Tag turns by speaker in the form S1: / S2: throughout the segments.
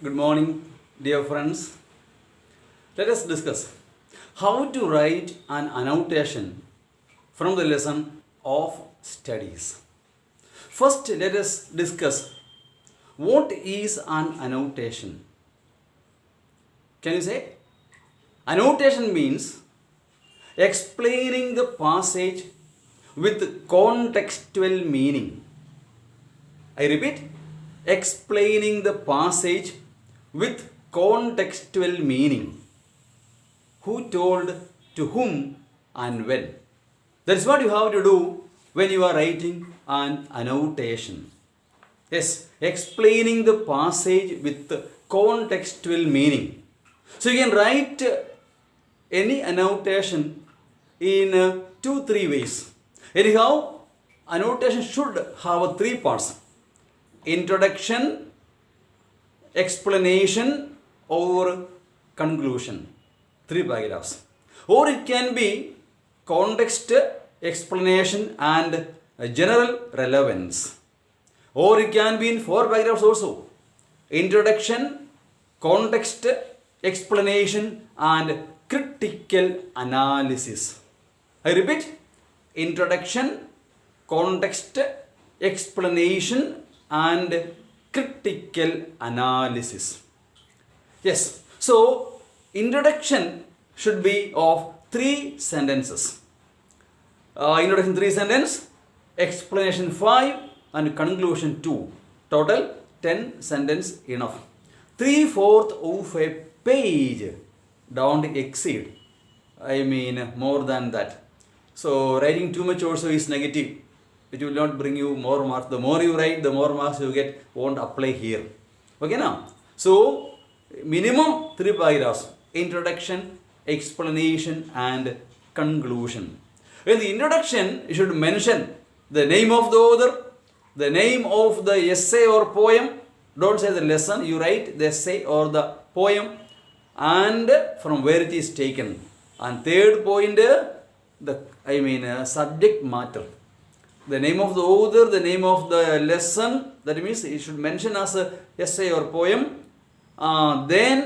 S1: Good morning, dear friends. Let us discuss how to write an annotation from the lesson of studies. First, let us discuss what is an annotation. Can you say? Annotation means explaining the passage with contextual meaning. I repeat, explaining the passage with contextual meaning. Who told, to whom, and when. That's what you have to do when you are writing an annotation. Yes, explaining the passage with contextual meaning. So you can write any annotation in 2-3 ways. Anyhow, annotation should have 3 parts: introduction, explanation, or conclusion. 3 paragraphs. Or it can be context, explanation, and general relevance. Or it can be in 4 paragraphs also: introduction, context, explanation, and critical analysis. I repeat: introduction, context, explanation, and critical analysis. Yes, so introduction should be of 3 sentences. Introduction 3 sentences, explanation 5, and conclusion 2. Total 10 sentences enough. 3/4 of a page. Don't exceed. I mean more than that. So writing too much also is negative. It will not bring you more marks. The more you write, the more marks you get. Won't apply here. Okay now? So minimum 3 paragraphs: introduction, explanation, and conclusion. In the introduction, you should mention the name of the author, the name of the essay or poem. Don't say the lesson. You write the essay or the poem and from where it is taken. And third point, subject matter. The name of the author, the name of the lesson, that means you should mention as a essay or poem. Then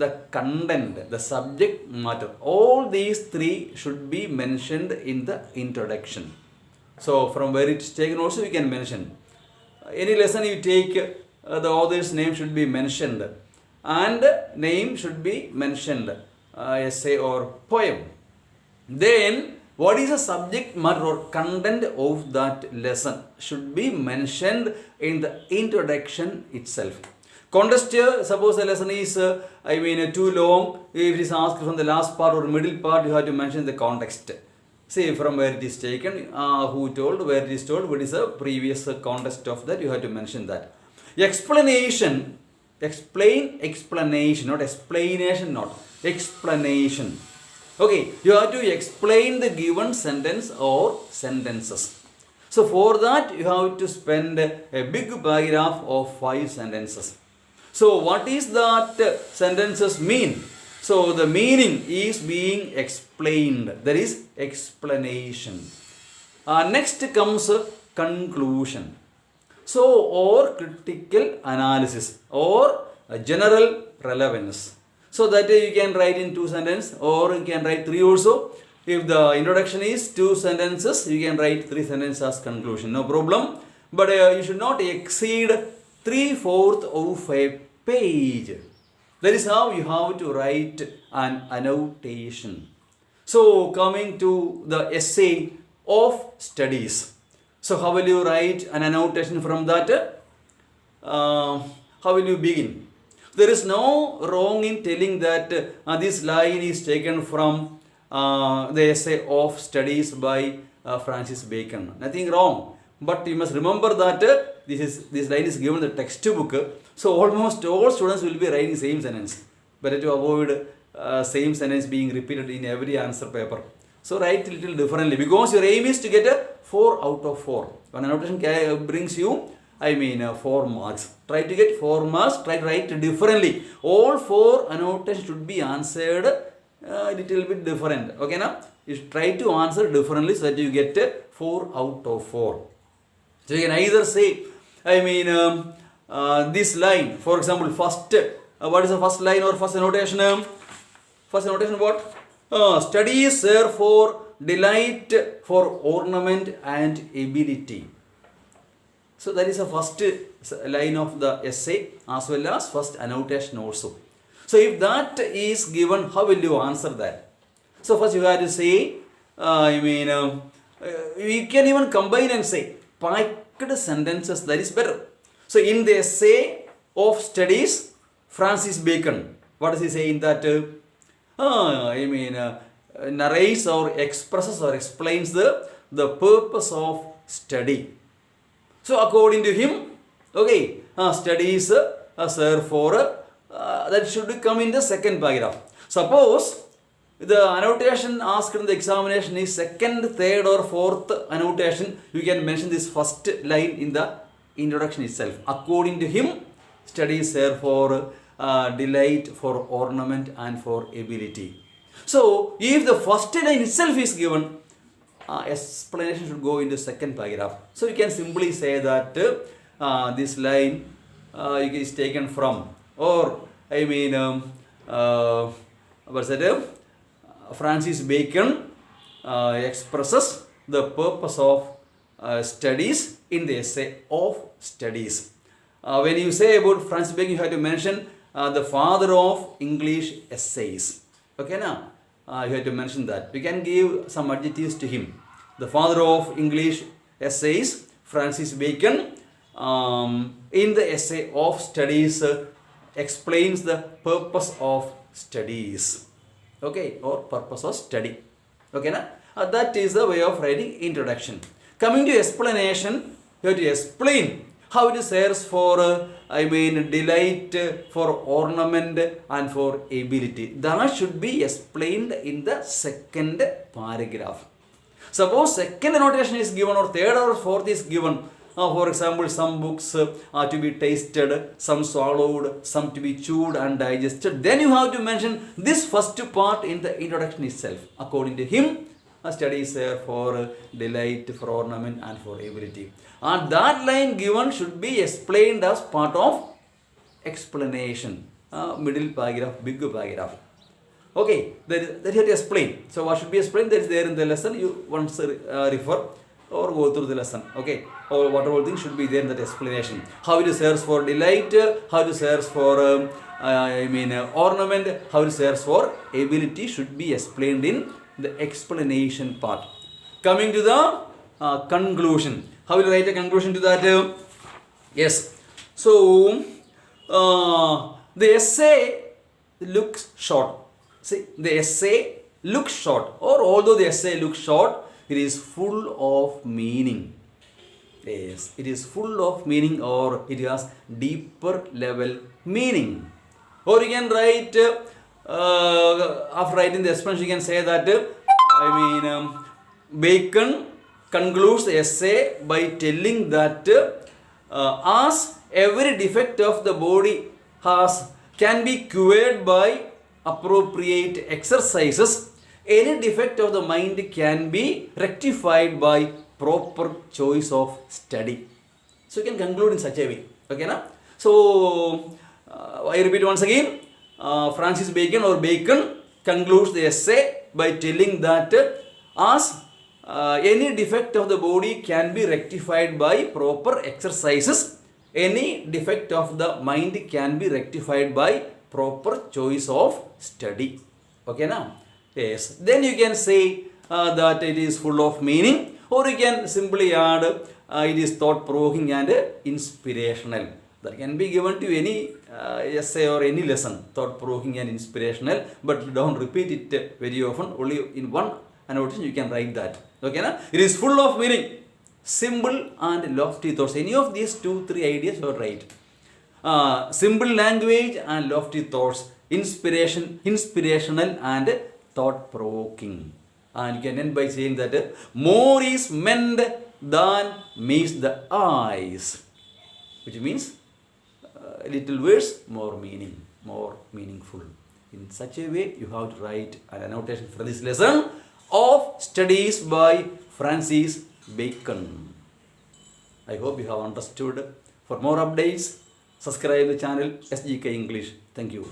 S1: the content, the subject matter. All these 3 should be mentioned in the introduction. So from where it is taken also you can mention. Any lesson you take, the author's name should be mentioned. And name should be mentioned, essay or poem. Then what is the subject matter or content of that lesson should be mentioned in the introduction itself. Context, suppose the lesson is too long. If it is asked from the last part or middle part, you have to mention the context. See from where it is taken, who told, where it is told, what is the previous context of that, you have to mention that. Explanation, explanation, not explanation, not explanation. Okay, you have to explain the given sentence or sentences. So for that you have to spend a big paragraph of 5 sentences. So what is that sentences mean? So the meaning is being explained. That is explanation. Next comes conclusion. So or critical analysis or general relevance. So that you can write in 2 sentences or you can write 3 also. If the introduction is 2 sentences, you can write 3 sentences as conclusion. No problem. But you should not exceed 3/4 of a page. That is how you have to write an annotation. So coming to the essay of studies. So how will you write an annotation from that? How will you begin? There is no wrong in telling that this line is taken from the essay of studies by Francis Bacon. Nothing wrong. But you must remember that this line is given in the textbook. So almost all students will be writing same sentence. Better to avoid same sentence being repeated in every answer paper. So write a little differently because your aim is to get a 4 out of 4. When annotation brings you 4 marks. Try to get 4 marks. Try to write differently. All 4 annotations should be answered a little bit different. Okay, now you try to answer differently so that you get 4 out of 4. So you can either say, this line, for example, first, what is the first line or first annotation? First annotation what? Studies serve for delight, for ornament and ability. So that is the first line of the essay as well as first annotation also. So if that is given, how will you answer that? So first you have to say, you can even combine and say packed sentences, that is better. So in the essay of studies, Francis Bacon, what does he say in that? Narrates or expresses or explains the purpose of study. So according to him, okay, studies serve for, that should come in the second paragraph. Suppose the annotation asked in the examination is second, third or fourth annotation, you can mention this first line in the introduction itself. According to him, studies serve for delight, for ornament and for ability. So if the first line itself is given, explanation should go into second paragraph. So you can simply say that this line is taken from, or what's that? Francis Bacon expresses the purpose of studies in the essay of studies. When you say about Francis Bacon, you have to mention the father of English essays. Okay, now you have to mention that. We can give some adjectives to him. The father of English essays, Francis Bacon, in the essay of studies explains the purpose of studies. Okay, or purpose of study. Okay, na? That is the way of writing introduction. Coming to explanation, you have to explain how it serves for delight, for ornament and for ability. That should be explained in the second paragraph. Suppose second annotation is given or third or fourth is given. For example, some books are to be tasted, some swallowed, some to be chewed and digested. Then you have to mention this first part in the introduction itself. According to him, studies for delight, for ornament and for ability. And that line given should be explained as part of explanation. Middle paragraph, big paragraph. Okay, that you have to explain. So what should be explained? That is there in the lesson. You once refer or go through the lesson. Okay, or whatever thing should be there in that explanation. How it serves for delight, how it serves for ornament, how it serves for ability should be explained in the explanation part. Coming to the conclusion. How will you write a conclusion to that? Yes. So the essay looks short. See, the essay looks short, or although the essay looks short, it is full of meaning. Yes, it is full of meaning, or it has deeper level meaning. Or you can write, after writing the explanation, you can say that, Bacon concludes the essay by telling that as every defect of the body can be cured by appropriate exercises, any defect of the mind can be rectified by proper choice of study. So you can conclude in such a way. Okay, na? So I repeat once again. Francis Bacon or Bacon concludes the essay by telling that as any defect of the body can be rectified by proper exercises, any defect of the mind can be rectified by proper choice of study. Okay, now? Yes. Then you can say that it is full of meaning, or you can simply add it is thought-provoking and inspirational. That can be given to any essay or any lesson, thought-provoking and inspirational, but don't repeat it very often. Only in one annotation you can write that. Okay, na? It is full of meaning, simple and lofty thoughts. Any of these 2-3 ideas you write. Simple language and lofty thoughts, inspirational and thought-provoking. And you can end by saying that more is meant than meets the eyes, which means little words, more meaning, more meaningful. In such a way, you have to write an annotation for this lesson of studies by Francis Bacon. I hope you have understood. For more updates, Subscribe the channel SGK English. Thank you.